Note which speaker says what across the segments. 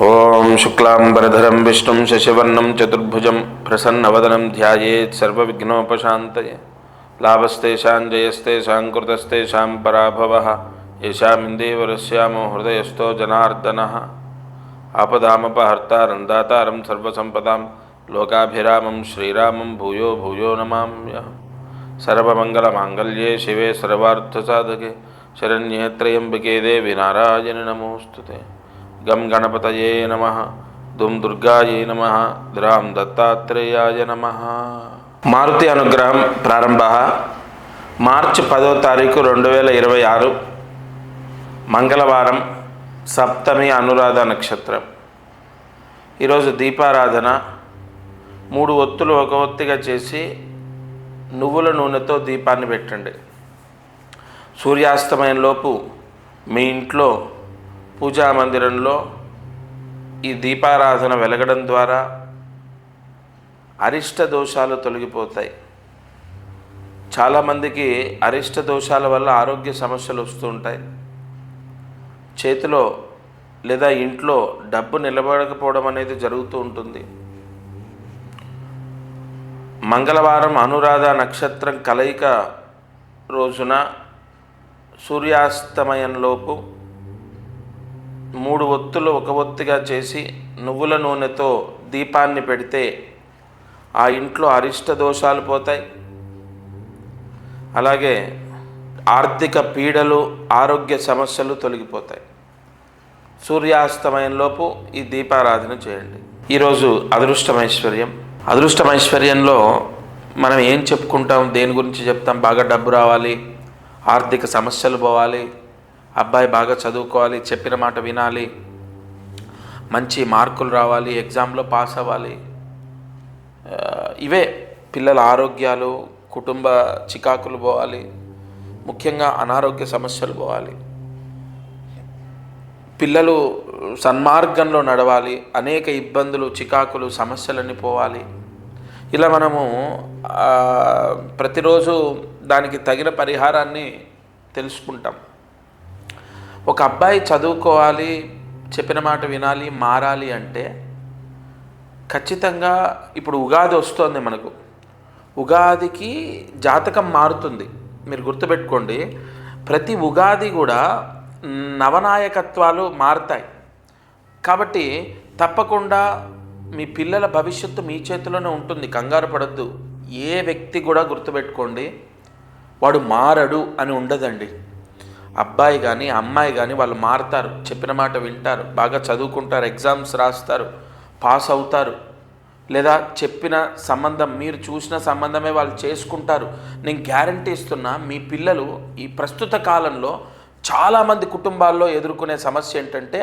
Speaker 1: ఓం శుక్లాంబరధరం విష్ణుం శశివర్ణం చతుర్భుజం ప్రసన్నవదనం ధ్యాయేత్ సర్వవిఘ్నోపశాంతయే. లాభస్తేషాం జయస్తేషాం కృతస్తేషాం పరాభవః ఏషామిందేవరస్యామో హృదయస్థో జనార్దనః. ఆపదామపహర్తారం దాతారం సర్వసంపదాం లోకాభిరామం శ్రీరామం భూయో భూయో నమామ్యహం. సర్వమంగళమాంగళ్యే శివే సర్వార్థసాధకే శరణ్యే త్రయంబకే దేవి నారాయణి నమోస్తుతే. గం గణపతయే నమః, దుం దుర్గాయే నమః, ద్రాం దత్తాత్రేయాయ నమః. మారుతి అనుగ్రహం ప్రారంభ. మార్చి 10వ తారీఖు 2026 మంగళవారం, సప్తమి అనురాధ నక్షత్రం. ఈరోజు దీపారాధన 3 ఒత్తులు ఒక ఒత్తిగా చేసి నువ్వుల నూనెతో దీపాన్ని పెట్టండి. సూర్యాస్తమయంలోపు మీ ఇంట్లో పూజా మందిరంలో ఈ దీపారాధన వెలగడం ద్వారా అరిష్ట దోషాలు తొలగిపోతాయి. చాలామందికి అరిష్ట దోషాల వల్ల ఆరోగ్య సమస్యలు వస్తూ ఉంటాయి. చేతిలో లేదా ఇంట్లో డబ్బు నిలబడకపోవడం అనేది జరుగుతూ ఉంటుంది. మంగళవారం అనురాధ నక్షత్రం కలయిక రోజున సూర్యాస్తమయంలోపు 3 ఒత్తులు ఒక ఒత్తిగా చేసి నువ్వుల నూనెతో దీపాన్ని పెడితే ఆ ఇంట్లో అరిష్ట దోషాలు పోతాయి. అలాగే ఆర్థిక పీడలు, ఆరోగ్య సమస్యలు తొలగిపోతాయి. సూర్యాస్తమయంలోపు ఈ దీపారాధన చేయండి. ఈరోజు అదృష్టమైశ్వర్యంలో మనం ఏం చెప్పుకుంటాం, దేని గురించి చెప్తాం? బాగా డబ్బు రావాలి, ఆర్థిక సమస్యలు పోవాలి, అబ్బాయి బాగా చదువుకోవాలి, చెప్పిన మాట వినాలి, మంచి మార్కులు రావాలి, ఎగ్జామ్లో పాస్ అవ్వాలి. ఇవే పిల్లల ఆరోగ్యాలు, కుటుంబ చికాకులు పోవాలి, ముఖ్యంగా అనారోగ్య సమస్యలు పోవాలి, పిల్లలు సన్మార్గంలో నడవాలి, అనేక ఇబ్బందులు, చికాకులు, సమస్యలన్నీ పోవాలి. ఇలా మనము ప్రతిరోజు దానికి తగిన పరిహారాన్ని తెలుసుకుంటాం. ఒక అబ్బాయి చదువుకోవాలి, చెప్పిన మాట వినాలి, మారాలి అంటే ఖచ్చితంగా ఇప్పుడు ఉగాది వస్తుంది మనకు. ఉగాదికి జాతకం మారుతుంది. మీరు గుర్తుపెట్టుకోండి, ప్రతి ఉగాది కూడా నవనాయకత్వాలు మారుతాయి. కాబట్టి తప్పకుండా మీ పిల్లల భవిష్యత్తు మీ చేతిలోనే ఉంటుంది. కంగారు పడద్దు. ఏ వ్యక్తి కూడా గుర్తుపెట్టుకోండి, వాడు మారడు అని ఉండదండి. అబ్బాయి కానీ అమ్మాయి కానీ వాళ్ళు మారుతారు, చెప్పిన మాట వింటారు, బాగా చదువుకుంటారు, ఎగ్జామ్స్ రాస్తారు, పాస్ అవుతారు. లేదా చెప్పిన సంబంధం, మీరు చూసిన సంబంధమే వాళ్ళు చేసుకుంటారు. నేను గ్యారంటీ ఇస్తున్నా. మీ పిల్లలు ఈ ప్రస్తుత కాలంలో చాలామంది కుటుంబాల్లో ఎదుర్కొనే సమస్య ఏంటంటే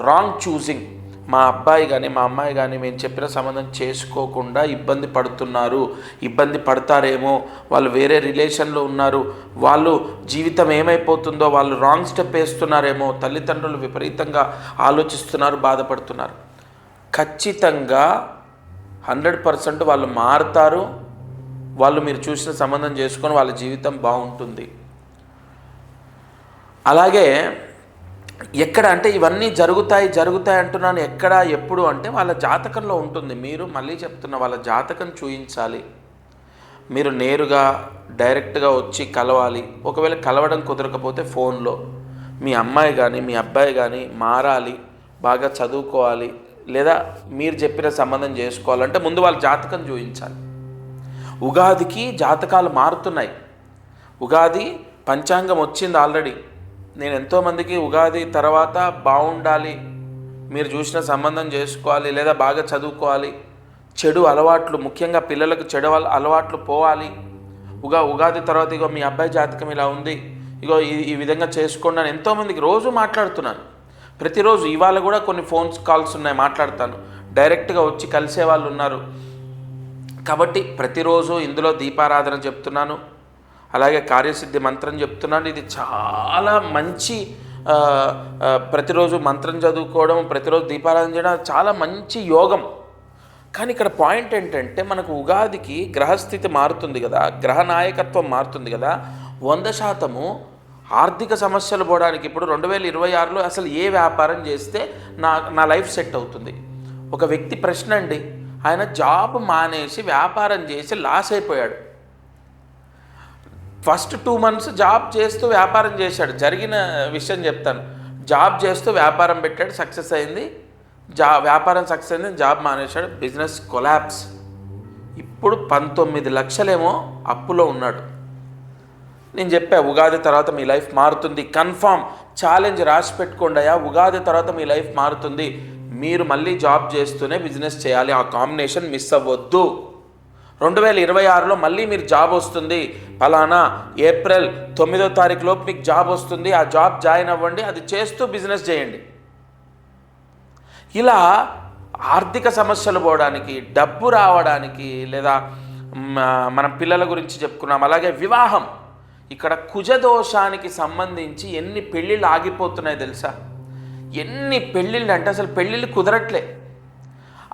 Speaker 1: రాంగ్ చూసింగ్. మా అబ్బాయి కానీ మా అమ్మాయి కానీ మేము చెప్పిన సంబంధం చేసుకోకుండా ఇబ్బంది పడుతున్నారు, ఇబ్బంది పడతారేమో, వాళ్ళు వేరే రిలేషన్లో ఉన్నారు, వాళ్ళు జీవితం ఏమైపోతుందో, వాళ్ళు రాంగ్ స్టెప్ వేస్తున్నారేమో, తల్లిదండ్రులు విపరీతంగా ఆలోచిస్తున్నారు, బాధపడుతున్నారు. ఖచ్చితంగా 100% వాళ్ళు మారుతారు. వాళ్ళు మీరు చూసిన సంబంధం చేసుకొని వాళ్ళ జీవితం బాగుంటుంది. అలాగే ఎక్కడ అంటే ఇవన్నీ జరుగుతాయి అంటున్నాను. ఎక్కడ, ఎప్పుడు అంటే వాళ్ళ జాతకంలో ఉంటుంది. మీరు మళ్ళీ చెప్తున్న వాళ్ళ జాతకం చూయించాలి. మీరు నేరుగా డైరెక్ట్గా వచ్చి కలవాలి. ఒకవేళ కలవడం కుదరకపోతే ఫోన్లో మీ అమ్మాయి కానీ మీ అబ్బాయి కానీ మారాలి, బాగా చదువుకోవాలి, లేదా మీరు చెప్పిన సంబంధం చేసుకోవాలంటే ముందు వాళ్ళ జాతకం చూయించాలి. ఉగాదికి జాతకాలు మారుతున్నాయి. ఉగాది పంచాంగం వచ్చింది ఆల్రెడీ. నేను ఎంతోమందికి ఉగాది తర్వాత బాగుండాలి, మీరు చూసిన సంబంధం చేసుకోవాలి, లేదా బాగా చదువుకోవాలి, చెడు అలవాట్లు, ముఖ్యంగా పిల్లలకు చెడు అలవాట్లు పోవాలి, ఉగాది తర్వాత ఇగో మీ అబ్బాయి జాతకం ఇలా ఉంది, ఇగో ఈ విధంగా చేసుకోండి అని ఎంతోమందికి రోజు మాట్లాడుతున్నాను. ప్రతిరోజు ఇవాళ కూడా కొన్ని కాల్స్ ఉన్నాయి, మాట్లాడతాను. డైరెక్ట్గా వచ్చి కలిసే వాళ్ళు ఉన్నారు. కాబట్టి ప్రతిరోజు ఇందులో దీపారాధన చెప్తున్నాను, అలాగే కార్యసిద్ధి మంత్రం చెప్తున్నాను. ఇది చాలా మంచి, ప్రతిరోజు మంత్రం చదువుకోవడం, ప్రతిరోజు దీపారాధన చేయడం చాలా మంచి యోగం. కానీ ఇక్కడ పాయింట్ ఏంటంటే మనకు ఉగాదికి గ్రహస్థితి మారుతుంది కదా, గ్రహ నాయకత్వం మారుతుంది కదా. 100% ఆర్థిక సమస్యలు పోవడానికి ఇప్పుడు 2026లో అసలు ఏ వ్యాపారం చేస్తే నా లైఫ్ సెట్ అవుతుంది? ఒక వ్యక్తి ప్రశ్న అండి, ఆయన జాబ్ మానేసి వ్యాపారం చేసి లాస్ అయిపోయాడు. ఫస్ట్ 2 months జాబ్ చేస్తూ వ్యాపారం చేశాడు. జరిగిన విషయం చెప్తాను. జాబ్ చేస్తూ వ్యాపారం పెట్టాడు, సక్సెస్ అయింది. వ్యాపారం సక్సెస్ అయింది, జాబ్ మానేశాడు, బిజినెస్ కొలాప్స్. ఇప్పుడు 19 లక్షలేమో అప్పులో ఉన్నాడు. నేను చెప్పా, ఉగాది తర్వాత మీ లైఫ్ మారుతుంది, కన్ఫామ్ ఛాలెంజ్ రాసి పెట్టుకోండి అయ్యా, ఉగాది తర్వాత మీ లైఫ్ మారుతుంది. మీరు మళ్ళీ జాబ్ చేస్తూనే బిజినెస్ చేయాలి, ఆ కాంబినేషన్ మిస్ అవ్వద్దు. 2026లో మళ్ళీ మీరు జాబ్ వస్తుంది, ఫలానా ఏప్రిల్ 9వ తారీఖు లోపు మీకు జాబ్ వస్తుంది, ఆ జాబ్ జాయిన్ అవ్వండి, అది చేస్తూ బిజినెస్ చేయండి. ఇలా ఆర్థిక సమస్యలు పోవడానికి, డబ్బు రావడానికి, లేదా మన పిల్లల గురించి చెప్పుకున్నాం, అలాగే వివాహం. ఇక్కడ కుజదోషానికి సంబంధించి ఎన్ని పెళ్ళిళ్ళు ఆగిపోతున్నాయి తెలుసా? ఎన్ని పెళ్ళిళ్ళు అంటే అసలు పెళ్ళిళ్ళు కుదరట్లే.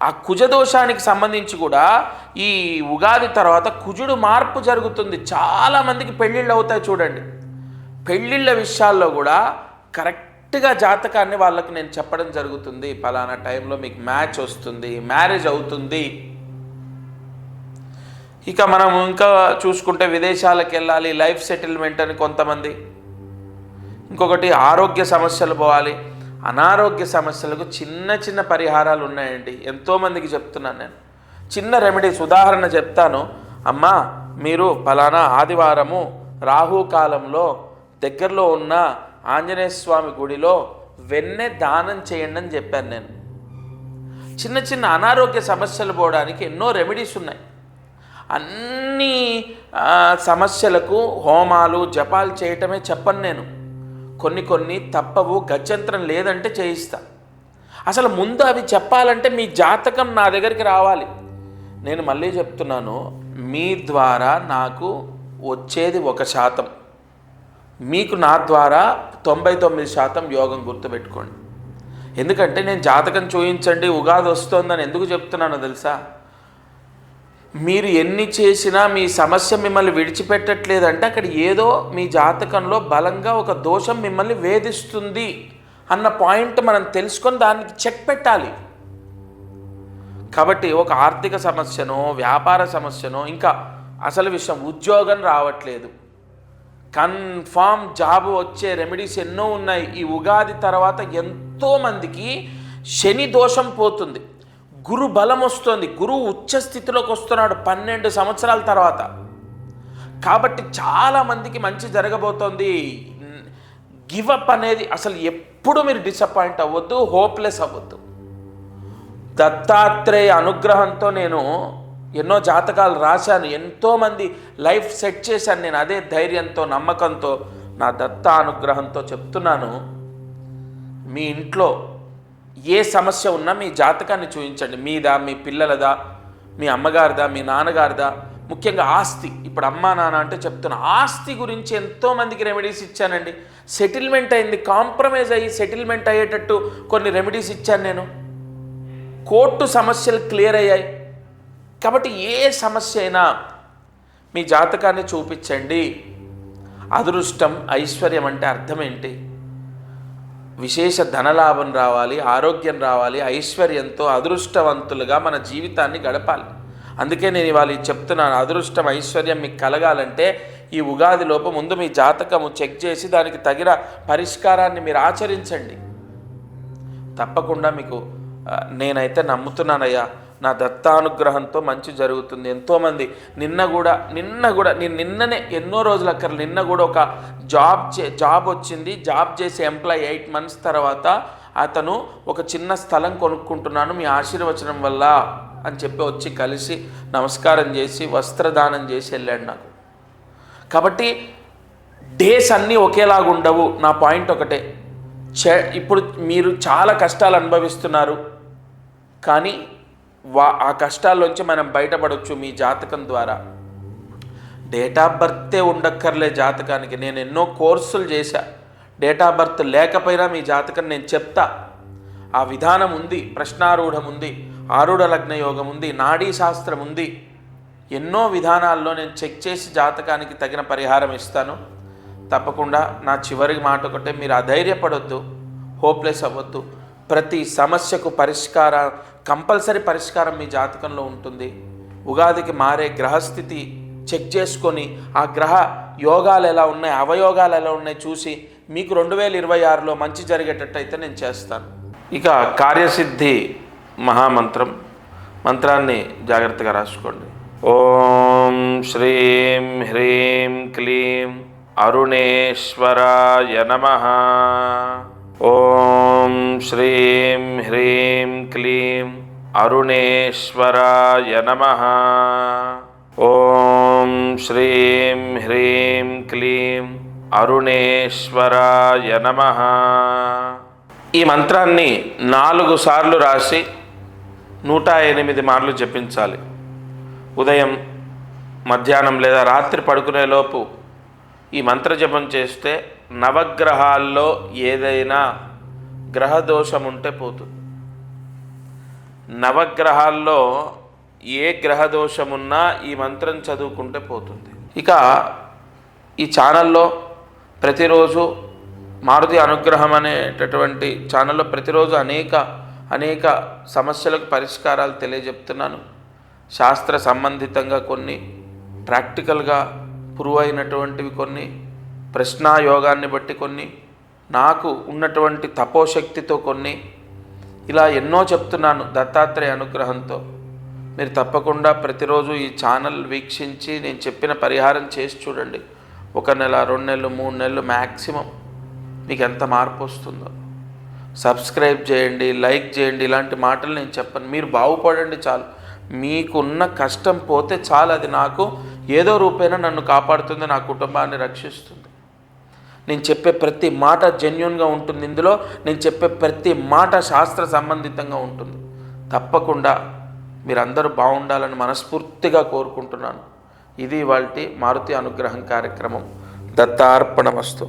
Speaker 1: ఆ కుజదోషానికి సంబంధించి కూడా ఈ ఉగాది తర్వాత కుజుడు మార్పు జరుగుతుంది. చాలామందికి పెళ్ళిళ్ళు అవుతాయి చూడండి. పెళ్ళిళ్ళ విషయాల్లో కూడా కరెక్ట్గా జాతకాన్ని వాళ్ళకి నేను చెప్పడం జరుగుతుంది. పలానా టైంలో మీకు మ్యాచ్ వస్తుంది, మ్యారేజ్ అవుతుంది. ఇక మనం ఇంకా చూసుకుంటే విదేశాలకు వెళ్ళాలి, లైఫ్ సెటిల్మెంట్ అని కొంతమంది. ఇంకొకటి ఆరోగ్య సమస్యలు పోవాలి. అనారోగ్య సమస్యలకు చిన్న చిన్న పరిహారాలు ఉన్నాయండి, ఎంతోమందికి చెప్తున్నాను నేను. చిన్న రెమెడీస్, ఉదాహరణ చెప్తాను. అమ్మా, మీరు ఫలానా ఆదివారము రాహుకాలంలో దగ్గరలో ఉన్న ఆంజనేయ స్వామి గుడిలో వెన్నె దానం చేయండి అని చెప్పాను నేను. చిన్న చిన్న అనారోగ్య సమస్యలు పోవడానికి ఎన్నో రెమెడీస్ ఉన్నాయి. అన్ని సమస్యలకు హోమాలు జపాలు చేయటమే చెప్పను నేను. కొన్ని తప్పవు, గత్యంతరం లేదంటే చేయిస్తా. అసలు ముందు అవి చెప్పాలంటే మీ జాతకం నా దగ్గరికి రావాలి. నేను మళ్ళీ చెప్తున్నాను, మీ ద్వారా నాకు వచ్చేది 1%, మీకు నా ద్వారా 99% యోగం. గుర్తుపెట్టుకోండి. ఎందుకంటే నేను జాతకం చూయించండి ఉగాది వస్తుందని ఎందుకు చెప్తున్నానో తెలుసా? మీరు ఎన్ని చేసినా మీ సమస్య మిమ్మల్ని విడిచిపెట్టట్లేదంటే అక్కడ ఏదో మీ జాతకంలో బలంగా ఒక దోషం మిమ్మల్ని వేధిస్తుంది అన్న పాయింట్ మనం తెలుసుకొని దానికి చెక్ పెట్టాలి. కాబట్టి ఒక ఆర్థిక సమస్యనో, వ్యాపార సమస్యనో, ఇంకా అసలు విషయం ఉద్యోగం రావట్లేదు, కన్ఫామ్ జాబ్ వచ్చే రెమెడీస్ ఎన్నో ఉన్నాయి. ఈ ఉగాది తర్వాత ఎంతోమందికి శని దోషం పోతుంది, గురు బలం వస్తుంది, గురువు ఉచ్చ స్థితిలోకి వస్తున్నాడు 12 సంవత్సరాల తర్వాత. కాబట్టి చాలామందికి మంచి జరగబోతోంది. గివప్ అనేది అసలు ఎప్పుడు మీరు డిసప్పాయింట్ అవ్వద్దు, హోప్లెస్ అవ్వద్దు. దత్తాత్రేయ అనుగ్రహంతో నేను ఎన్నో జాతకాలు రాశాను, ఎంతోమంది లైఫ్ సెట్ చేశాను నేను. అదే ధైర్యంతో, నమ్మకంతో, నా దత్తా అనుగ్రహంతో చెప్తున్నాను. మీ ఇంట్లో ఏ సమస్య ఉన్నా మీ జాతకాన్ని చూపించండి. మీదా, మీ పిల్లలదా, మీ అమ్మగారిదా, మీ నాన్నగారిదా, ముఖ్యంగా ఆస్తి. ఇప్పుడు అమ్మా నాన్న అంటే చెప్తున్నా, ఆస్తి గురించి ఎంతోమందికి రెమెడీస్ ఇచ్చానండి. సెటిల్మెంట్ అయింది, కాంప్రమైజ్ అయ్యి సెటిల్మెంట్ అయ్యేటట్టు కొన్ని రెమెడీస్ ఇచ్చాను నేను. కోర్టు సమస్యలు క్లియర్ అయ్యాయి. కాబట్టి ఏ సమస్య అయినా మీ జాతకాన్ని చూపించండి. అదృష్టం, ఐశ్వర్యం అంటే అర్థం ఏంటి? విశేష ధనలాభం రావాలి, ఆరోగ్యం రావాలి, ఐశ్వర్యంతో అదృష్టవంతులుగా మన జీవితాన్ని గడపాలి. అందుకే నేను ఇవాళ చెప్తున్నాను, అదృష్టం ఐశ్వర్యం మీకు కలగాలంటే ఈ ఉగాది లోపు ముందు మీ జాతకము చెక్ చేసి దానికి తగిన పరిష్కారాన్ని మీరు ఆచరించండి. తప్పకుండా మీకు నేనైతే నమ్ముతున్నానయ్యా, నా దత్తానుగ్రహంతో మంచి జరుగుతుంది. ఎంతోమంది నిన్న కూడా నేను నిన్ననే ఎన్నో రోజులు అక్కర్లేదు, నిన్న కూడా ఒక జాబ్ వచ్చింది. జాబ్ చేసే ఎంప్లాయ్ 8 months తర్వాత అతను ఒక చిన్న స్థలం కొనుక్కుంటున్నాను మీ ఆశీర్వచనం వల్ల అని చెప్పి వచ్చి కలిసి నమస్కారం చేసి వస్త్రదానం చేసి వెళ్ళాడు నాకు. కాబట్టి డేస్ అన్నీ ఒకేలాగా ఉండవు. నా పాయింట్ ఒకటే, ఇప్పుడు మీరు చాలా కష్టాలు అనుభవిస్తున్నారు, కానీ ఆ కష్టాల్లోంచి మనం బయటపడవచ్చు మీ జాతకం ద్వారా. డేట్ ఆఫ్ బర్తే ఉండక్కర్లే జాతకానికి. నేను ఎన్నో కోర్సులు చేశా, డేట్ ఆఫ్ బర్త్ లేకపోయినా మీ జాతకం నేను చెప్తా. ఆ విధానం ఉంది, ప్రశ్నారూఢం ఉంది, ఆరుఢ లగ్న యోగం ఉంది, నాడీ శాస్త్రం ఉంది. ఎన్నో విధానాల్లో నేను చెక్ చేసి జాతకానికి తగిన పరిహారం ఇస్తాను. తప్పకుండా నా చివరి మాట ఒకటే, మీరు అధైర్యపడొద్దు, హోప్లెస్ అవ్వద్దు. ప్రతి సమస్యకు కంపల్సరీ పరిష్కారం మీ జాతకంలో ఉంటుంది. ఉగాదికి మారే గ్రహస్థితి చెక్ చేసుకొని ఆ గ్రహ యోగాలు ఎలా ఉన్నాయి, అవయోగాలు ఎలా ఉన్నాయి చూసి మీకు 2026లో మంచి జరిగేటట్టయితే నేను చేస్తాను. ఇక కార్యసిద్ధి మంత్రాన్ని జాగ్రత్తగా రాసుకోండి. ఓం శ్రీం హ్రీం క్లీం అరుణేశ్వరాయ నమః. ఓం శ్రీం హ్రీం క్లీం అరుణేశ్వరాయ నమః. ఓం శ్రీం హ్రీం క్లీం అరుణేశ్వరాయ నమః. ఈ మంత్రాన్ని 4 సార్లు రాసి 108 మార్లు జపించాలి. ఉదయం, మధ్యాహ్నం లేదా రాత్రి పడుకునేలోపు ఈ మంత్ర జపం చేస్తే నవగ్రహాల్లో ఏదైనా గ్రహదోషం ఉంటే పోతుంది. నవగ్రహాల్లో ఏ గ్రహదోషం ఉన్నా ఈ మంత్రం చదువుకుంటే పోతుంది. ఇక ఈ ఛానల్లో ప్రతిరోజు మారుతి అనుగ్రహం అనేటటువంటి ఛానల్లో ప్రతిరోజు అనేక సమస్యలకు పరిష్కారాలు తెలియజెప్తున్నాను. శాస్త్ర సంబంధితంగా కొన్ని, ప్రాక్టికల్గా ప్రూవ్ అయినటువంటివి కొన్ని, ప్రశ్నాయోగాన్ని బట్టి కొన్ని, నాకు ఉన్నటువంటి తపోశక్తితో కొన్ని, ఇలా ఎన్నో చెప్తున్నాను దత్తాత్రేయ అనుగ్రహంతో. మీరు తప్పకుండా ప్రతిరోజు ఈ ఛానల్ వీక్షించి నేను చెప్పిన పరిహారం చేసి చూడండి. 1 నెల, 2 నెలలు, 3 నెలలు మ్యాక్సిమం మీకు ఎంత మార్పు వస్తుందో. సబ్స్క్రైబ్ చేయండి, లైక్ చేయండి. ఇలాంటి మాటలు నేను చెప్పను. మీరు బాగుపడండి చాలు. మీకున్న కష్టం పోతే చాలు. అది నాకు ఏదో రూపేణా నన్ను కాపాడుతుంది, నా కుటుంబాన్ని రక్షిస్తుంది. నేను చెప్పే ప్రతి మాట జెన్యూన్గా ఉంటుంది. ఇందులో నేను చెప్పే ప్రతి మాట శాస్త్ర సంబంధితంగా ఉంటుంది. తప్పకుండా మీరందరూ బాగుండాలని మనస్ఫూర్తిగా కోరుకుంటున్నాను. ఇది ఇవాల్టి మారుతి అనుగ్రహం కార్యక్రమం. దత్తార్పణమస్తు.